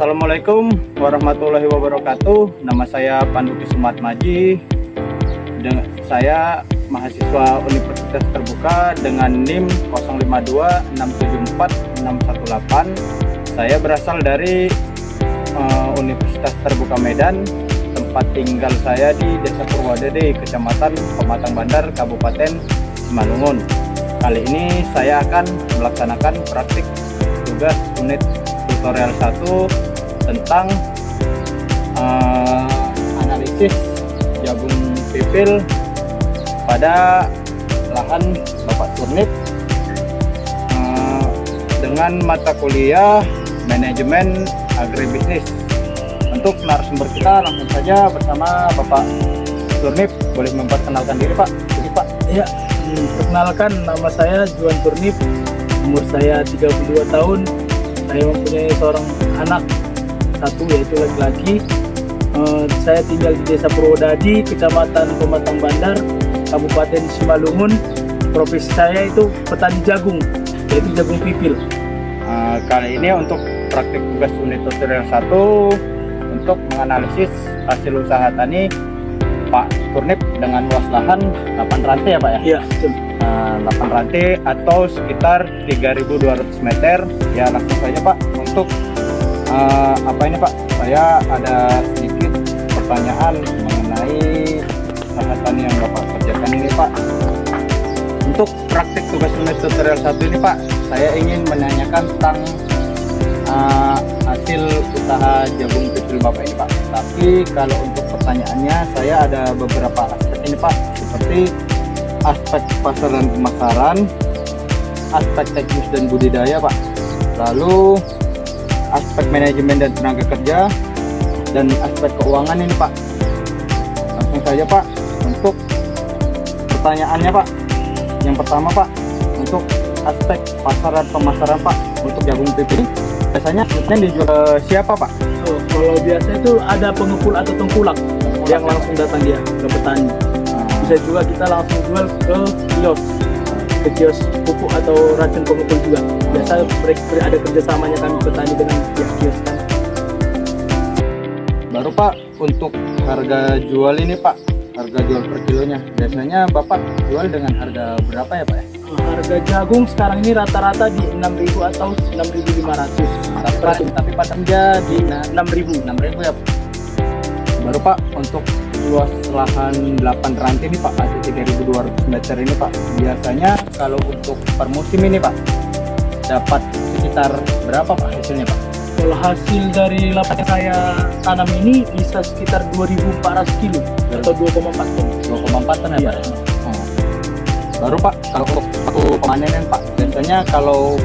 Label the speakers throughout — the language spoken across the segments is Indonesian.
Speaker 1: Assalamualaikum warahmatullahi wabarakatuh. Nama saya Panduki Sumat Maji. Saya mahasiswa Universitas Terbuka dengan NIM 0526746118. Saya berasal dari Universitas Terbuka Medan. Tempat tinggal saya di Desa Purwadede, Kecamatan Pematang Bandar, Kabupaten Simalungun. Kali ini saya akan melaksanakan praktik tugas unit tutorial 1 tentang analisis jagung pipil pada lahan Bapak Turnip dengan mata kuliah manajemen agribisnis. Untuk narasumber kita langsung saja bersama Bapak Turnip. Boleh memperkenalkan diri, Pak? Jadi, Pak.
Speaker 2: Ya, perkenalkan, nama saya Juan Turnip. Umur saya 32 tahun. Saya mempunyai seorang anak satu, yaitu laki-laki. Saya tinggal di Desa Purwodadi, Kecamatan Pematang Bandar, Kabupaten Simalungun. Profesi saya itu petani jagung, yaitu jagung pipil.
Speaker 1: Kali ini untuk praktik tugas unit tutorial 1 untuk menganalisis hasil usaha tani Pak Turnip dengan luas lahan 8 rantai ya, Pak ya?
Speaker 2: Iya, betul.
Speaker 1: 8 rantai atau sekitar 3.200 meter. Ya, langsung saja Pak. Untuk apa ini Pak? Saya ada sedikit pertanyaan mengenai usaha tani yang Bapak kerjakan ini Pak. Untuk praktik tugas unit tutorial 1 ini Pak, saya ingin menanyakan tentang hasil usaha jagung pipil Bapak ini Pak. Tapi kalau untuk pertanyaannya, saya ada beberapa aspek ini Pak, seperti aspek pasar dan pemasaran, aspek teknis dan budidaya Pak, lalu aspek manajemen dan tenaga kerja, dan aspek keuangan ini Pak. Langsung saja Pak, untuk pertanyaannya Pak. Yang pertama Pak, untuk aspek pasar dan pemasaran Pak, untuk jagung pipil biasanya dijual siapa Pak?
Speaker 2: Kalau biasa itu ada pengepul atau tengkulak yang langsung datang dia ke petani. Bisa juga kita langsung jual ke kios pupuk atau racun pengepul juga. Biasa ada kerjasamanya kami petani dengan pihak kios.
Speaker 1: Baru Pak, untuk harga jual ini Pak, harga jual per kilonya biasanya Bapak jual dengan harga berapa ya Pak ya?
Speaker 2: Harga jagung sekarang ini rata-rata di 6.000 atau 6.500.
Speaker 1: Tapi patentnya di
Speaker 2: 6.000
Speaker 1: ya Pak. Baru Pak, untuk luas lahan 8 rantai ini Pak, ada 3.200 meter ini Pak. Biasanya kalau untuk per musim ini Pak, dapat sekitar berapa Pak hasilnya Pak?
Speaker 2: Kalau hasil dari lapak yang saya tanam ini bisa sekitar 2.400 kilo atau 2,4 ton.
Speaker 1: 2,4 ton ya Pak? Baru Pak, kalau untuk waktu pemanenan Pak, biasanya kalau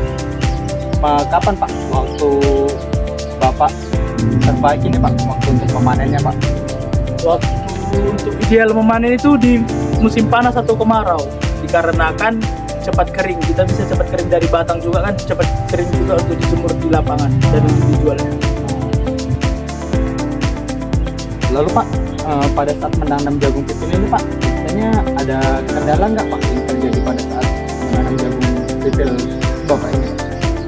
Speaker 1: kapan Pak waktu Bapak terbaik ini Pak, waktu untuk pemanennya Pak?
Speaker 2: Waktu untuk ideal memanen itu di musim panas atau kemarau, dikarenakan cepat kering. Kita bisa cepat kering dari batang juga kan, cepat kering juga untuk dijemur di lapangan dan untuk dijual.
Speaker 1: Lalu Pak, pada saat menanam jagung pipil ini Pak, biasanya ada kendala nggak Pak yang terjadi pada saat menanam jagung pipil Bapak ini?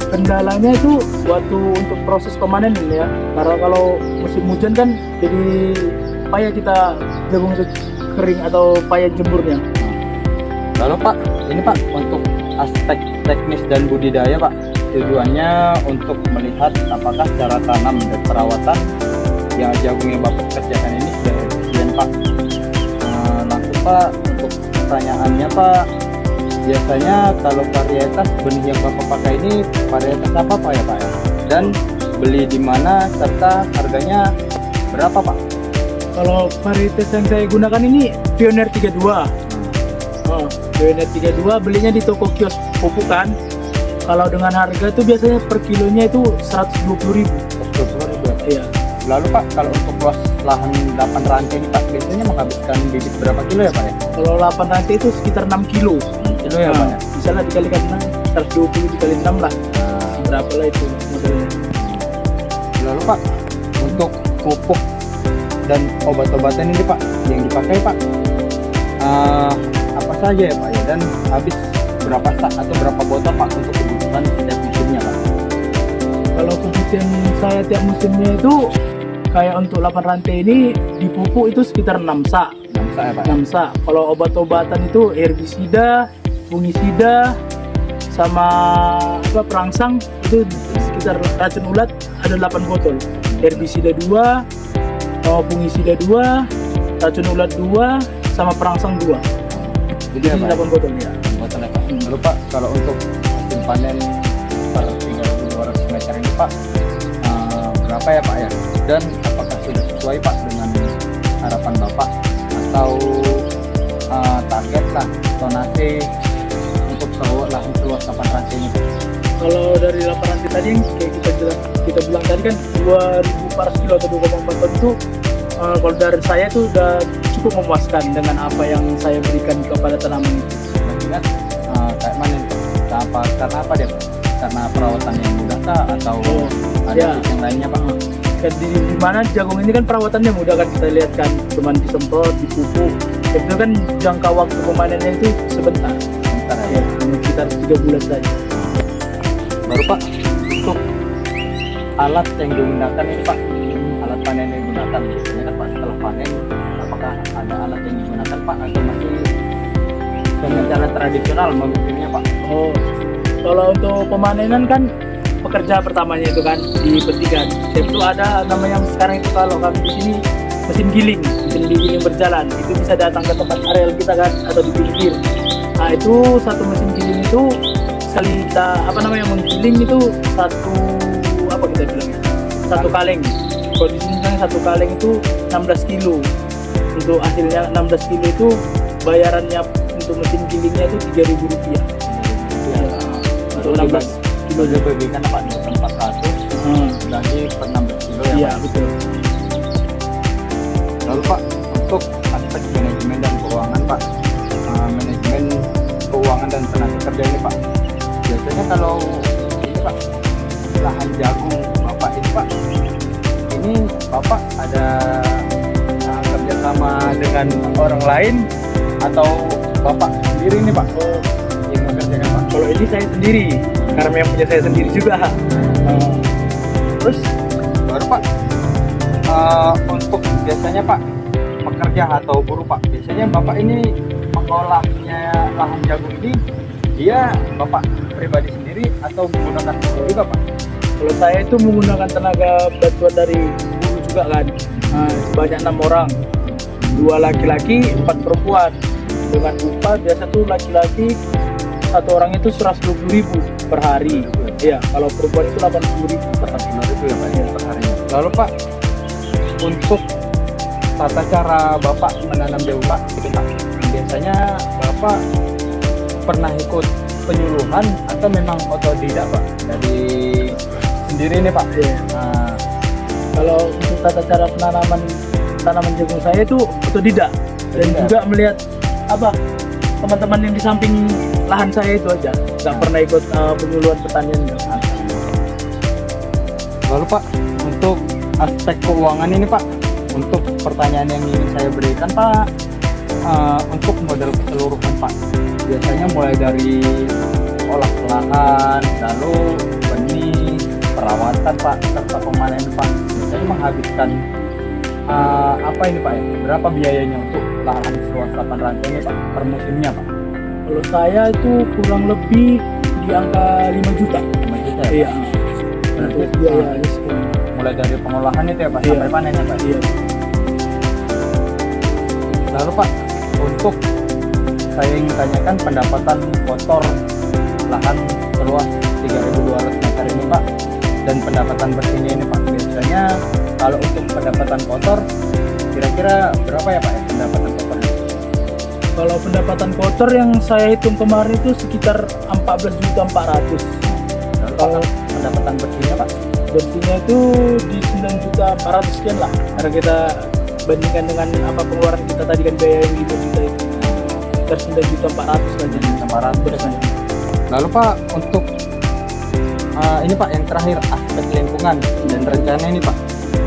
Speaker 2: Kendalanya itu waktu untuk proses pemanen ya, karena kalau musim hujan kan jadi payah kita jagung itu kering atau payah jemurnya.
Speaker 1: Lalu Pak, ini Pak untuk aspek teknis dan budidaya Pak, tujuannya untuk melihat apakah cara tanam dan perawatan yang jagung yang Bapak kerjakan ini sudah efisien Pak. Langsung Pak, untuk pertanyaannya Pak, biasanya kalau varietas benih yang Bapak pakai ini varietas apa Pak ya Pak ya? Dan beli di mana serta harganya berapa Pak?
Speaker 2: Kalau varietas yang saya gunakan ini Pioneer 32. Pioneer 32 belinya di toko kios pupuk kan. Kalau dengan harga itu biasanya per kilonya itu 120.000.
Speaker 1: 120.000.
Speaker 2: Iya.
Speaker 1: Lalu Pak, kalau untuk luas lahan 8 rantai ini Pak, biasanya menghabiskan bibit berapa kilo ya Pak ya?
Speaker 2: Kalau 8 rantai itu sekitar 6 kilo.
Speaker 1: 6 kilo ya Pak ya?
Speaker 2: Misalnya dikalikan 6, 120 dikali 6 lah. Berapa lah itu modelnya.
Speaker 1: Lalu Pak, untuk pupuk dan obat-obatan ini Pak, yang dipakai Pak, apa saja ya Pak ya? Dan habis berapa sak atau berapa botol Pak untuk kebutuhan setiap musimnya Pak?
Speaker 2: Kalau kebutuhan saya tiap musimnya itu kayak untuk 8 rantai ini di pupuk itu sekitar 6 sak.
Speaker 1: 6 sak ya Pak?
Speaker 2: 6 sak. Kalau obat-obatan itu herbisida, fungisida, sama perangsang itu sekitar racun ulat ada 8 botol. Herbisida 2, fungisida 2, racun ulat 2, sama perangsang 2.
Speaker 1: Jadi ya, Pak?
Speaker 2: 8 botol ya.
Speaker 1: Buatan ya Pak. Lalu Pak, kalau untuk hasil panen per 3.200 meter ini Pak, berapa ya Pak ya? Dan apakah sudah sesuai Pak dengan harapan Bapak atau target lah tonase untuk lahan seluas 8 rantai ini Pak?
Speaker 2: Kalau dari 8 rantai tadi kayak kita bilang tadi kan 2.400 kilo atau 2,4 ton itu kalau dari saya itu udah cukup memuaskan dengan apa yang saya berikan kepada tanaman itu.
Speaker 1: Ingat kayak mana itu? Karena apa dia Pak? Karena perawatan yang mudah kah atau ada
Speaker 2: ya.
Speaker 1: tips yang lainnya Pak?
Speaker 2: Di mana jagung ini kan perawatannya mudah kan, kita lihat kan cuman disemprot, dipupuk. Itu kan jangka waktu pemanennya itu sebentar.
Speaker 1: Sebentar
Speaker 2: Ya, sekitar 3 bulan saja.
Speaker 1: Baru Pak, untuk alat yang digunakan ini Pak, alat panen yang digunakan biasanya kan Pak setelah panen, apakah ada alat yang digunakan Pak atau masih dengan cara tradisional memikirnya Pak?
Speaker 2: Oh, kalau untuk pemanenan kan pekerja pertamanya itu kan dipetikan. Itu ada namanya sekarang itu kalau kami di sini mesin giling berjalan. Itu bisa datang ke tempat areal kita kan atau di pinggir. Nah itu satu mesin giling itu sekali kita menggiling itu kita bilangnya satu kaleng. Kalau di sini kan satu kaleng itu 16 kilo. Untuk hasilnya 16 kilo itu bayarannya untuk mesin gilingnya itu Rp3.000. Untuk 16 kilo
Speaker 1: Dia bagikan Pak 400 lagi per 16 kilo ya
Speaker 2: iya
Speaker 1: Pak?
Speaker 2: betul.
Speaker 1: Lalu Pak, untuk aspek manajemen dan keuangan Pak, manajemen keuangan dan tenaga kerja ini Pak, biasanya kalau ini Pak, lahan jagung Bapak ini Pak, ini Bapak ada kerjasama dengan orang lain atau Bapak sendiri nih Pak yang mengerjakan Pak?
Speaker 2: Kalau ini saya sendiri karena yang punya saya sendiri juga.
Speaker 1: Terus baru Pak, untuk biasanya Pak pekerja atau buruh Pak, biasanya Bapak ini mengolahnya lahan jagung ini dia Bapak pribadi sendiri atau menggunakan buruh juga Pak?
Speaker 2: Kalau saya itu menggunakan tenaga bantuan dari buruh juga kan. Sebanyak 6 orang, 2 laki-laki, 4 perempuan. Dengan upah biasa tuh laki-laki satu orang itu 120.000 per hari. Iya, kalau perempuan itu 80.000 per hari.
Speaker 1: 80.000 ya Pak per harinya. Lalu Pak, untuk tata cara Bapak menanam jagung Pak, gitu Pak, biasanya Bapak pernah ikut penyuluhan atau memang otodidak Pak dari sendiri nih Pak?
Speaker 2: Iya.
Speaker 1: Nah,
Speaker 2: Kalau untuk tata cara tanaman jagung saya itu otodidak dan
Speaker 1: Otodidak.
Speaker 2: juga melihat teman-teman yang di samping lahan saya itu aja, nggak pernah ikut penyuluhan pertanian.
Speaker 1: lalu Pak, untuk aspek keuangan ini Pak, untuk pertanyaan yang ingin saya berikan Pak, untuk modal keseluruhan Pak, biasanya mulai dari olah lahan, lalu benih, perawatan Pak, serta pemanen Pak, biasanya menghabiskan apa ini Pak ya? Berapa biayanya untuk lahan seluas 8 rantai ini Pak per musimnya Pak?
Speaker 2: Kalau saya itu kurang lebih di angka 5 juta.
Speaker 1: 5 juta ya?
Speaker 2: Iya.
Speaker 1: Berarti
Speaker 2: Untuk biaya semua.
Speaker 1: mulai dari pengolahan itu ya Pak
Speaker 2: Iya.
Speaker 1: sampai panen ya Pak?
Speaker 2: Iya.
Speaker 1: Lalu Pak, untuk saya ingin tanyakan pendapatan kotor lahan seluas 3.200 meter ini Pak, dan pendapatan bersihnya ini Pak, biasanya kalau untuk pendapatan kotor kira-kira berapa ya Pak ya pendapatan kotornya?
Speaker 2: Kalau pendapatan kotor yang saya hitung kemarin itu sekitar 14.400.000.
Speaker 1: Lalu kalau pendapatan bersihnya Pak?
Speaker 2: Bersihnya itu di 9.400.000 sekian lah. Karena kita bandingkan dengan apa pengeluaran kita tadi kan biaya yang 5 juta itu. Sekitar 9.400.000 saja.
Speaker 1: 400. Lalu Pak, untuk ini Pak yang terakhir, aspek lingkungan dan rencana ini Pak,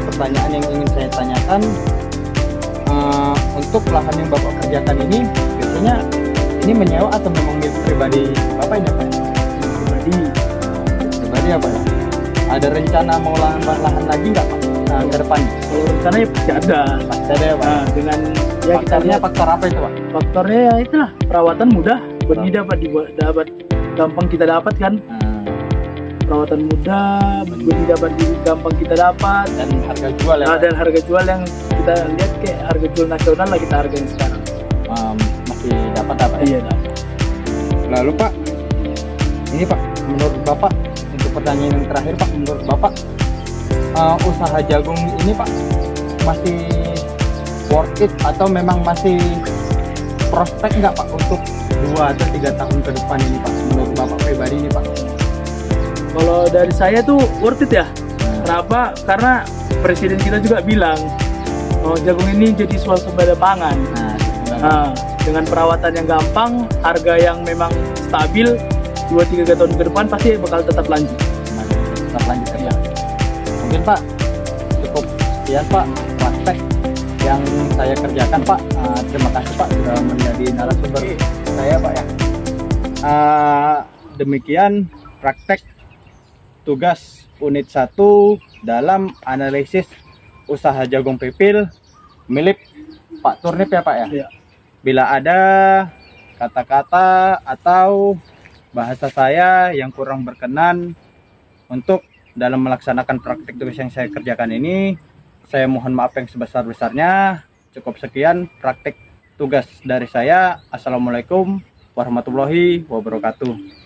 Speaker 1: pertanyaan yang ingin saya tanyakan, untuk lahan yang Bapak kerjakan ini biasanya ini menyewa atau memang milik pribadi Bapak ini Pak?
Speaker 2: Pribadi.
Speaker 1: Pribadi ya Pak ya? Ada rencana mau lahan lagi nggak Pak ke depannya?
Speaker 2: Kalau rencananya pasti ada.
Speaker 1: Pasti ada ya Pak.
Speaker 2: Nah, dengan ya kita
Speaker 1: Faktornya
Speaker 2: lihat
Speaker 1: faktor apa itu Pak?
Speaker 2: faktornya ya itulah perawatan mudah, benih dapat gampang kita dapat kan. Perawatan mudah, benih gampang kita dapat.
Speaker 1: Dan harga jual ya
Speaker 2: Nah,
Speaker 1: Pak?
Speaker 2: dan harga jual yang kita lihat kayak harga jual nasional lah kita hargain sekarang.
Speaker 1: Masih dapat apa ya?
Speaker 2: Iya, dapat.
Speaker 1: Lalu Pak, ini Pak, menurut Bapak, untuk pertanyaan yang terakhir Pak, menurut Bapak, usaha jagung ini Pak, masih worth it atau memang masih prospek nggak Pak untuk 2 atau 3 tahun ke depan ini Pak, menurut Bapak pribadi ini Pak?
Speaker 2: Kalau dari saya tuh worth it ya. Kenapa? Karena presiden kita juga bilang jagung ini jadi swasembada pangan. Nah, dengan perawatan yang gampang, harga yang memang stabil, 2-3 tahun ke depan pasti bakal tetap lanjut.
Speaker 1: Tetap lanjut ya. Mungkin Pak, cukup sekian Pak praktek yang saya kerjakan Pak. Terima kasih Pak sudah menjadi narasumber saya Pak ya. Demikian praktek tugas unit 1 dalam analisis usaha jagung pipil milik Pak Turnip ya Pak ya.
Speaker 2: Iya.
Speaker 1: Bila ada kata-kata atau bahasa saya yang kurang berkenan untuk dalam melaksanakan praktik tugas yang saya kerjakan ini, saya mohon maaf yang sebesar-besarnya. Cukup sekian praktik tugas dari saya. Assalamualaikum warahmatullahi wabarakatuh.